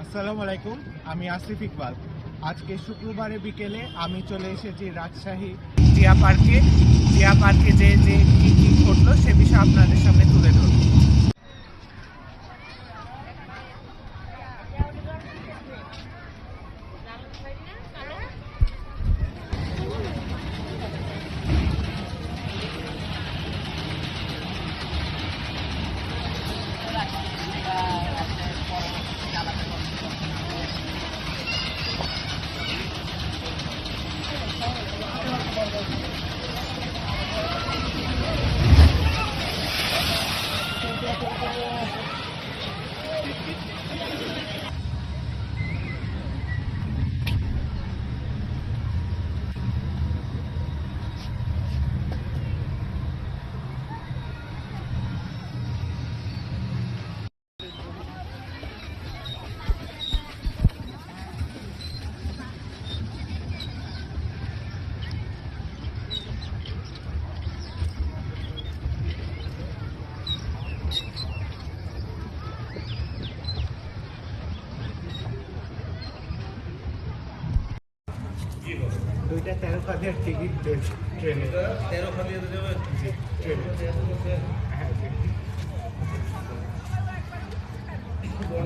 আসসালামু আলাইকুম, আমি আসিফ ইকবাল। আজকে শুক্রবারে বিকেলে আমি চলে এসেছি রাজশাহী টিয়া পার্কে। টিয়া পার্কে যে যে কী কী ঘটলো সে বিষয়ে আপনাদের সামনে তুলে ধরব। দুইটা 13 খাদিয়ার টিকিট ট্রেনে। 13 খাদিয়াতে যাবে? জি, ট্রেনে। হ্যাঁ,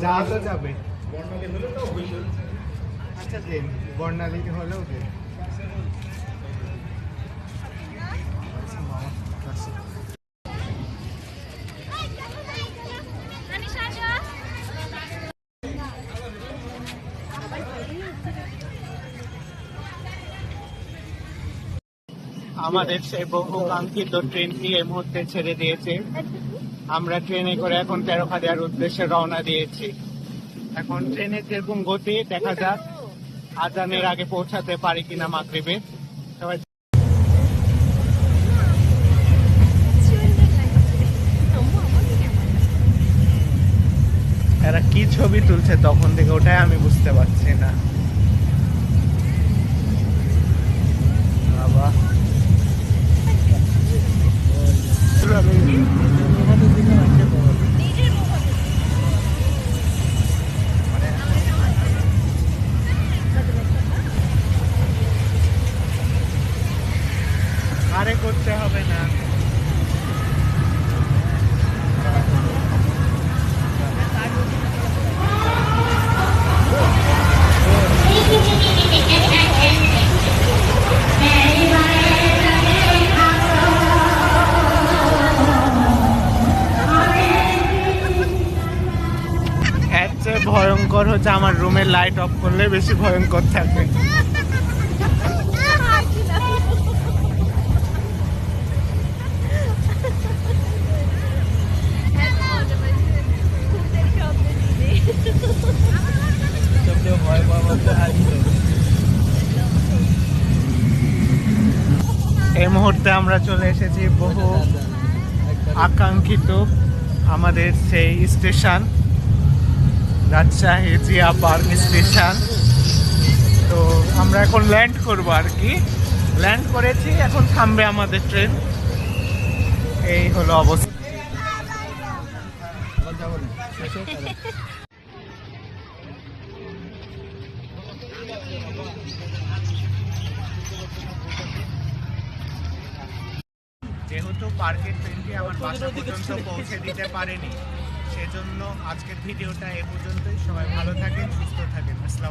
জাহাজও যাবে। বর্ণালী হলে তো হইল। আচ্ছা দেন, বর্ণালী হলেও দেন। আমাদের সেই বহু কাঙ্ক্ষিত ট্রেনটি এই মুহূর্তে ছেড়ে দিয়েছে। আমরা ট্রেনে করে এখন 13 খাদিয়ার উদ্দেশ্যে রওনা দিয়েছি। এখন ট্রেনের যেরকম গতি, দেখা যাক আজানের আগে পৌঁছাতে পারি কিনা মাগরিবে। সবাই এরা কি ছবি তুলছে তখন থেকে, ওটাই আমি বুঝতে পারছি না। বাবা আরে করতে হবে না। ভয়ঙ্কর হচ্ছে আমার রুমের লাইট অফ করলে বেশি ভয়ঙ্কর থাকে। এই মুহূর্তে আমরা চলে এসেছি বহু আকাঙ্ক্ষিত আমাদের সেই station, Rajshahi Zia park station. তো আমরা এখন ল্যান্ড করব আর কি। ল্যান্ড করেছি, এখন থামবে আমাদের ট্রেন। এই হলো অবস্থা। যেহেতু পার্কের ট্রেনটি আমার বাসা পর্যন্ত পৌঁছে দিতে পারেনি, সেজন্য আজকের ভিডিওটা এ পর্যন্তই। সবাই ভালো থাকেন, সুস্থ থাকেন। আসসালামু আলাইকুম।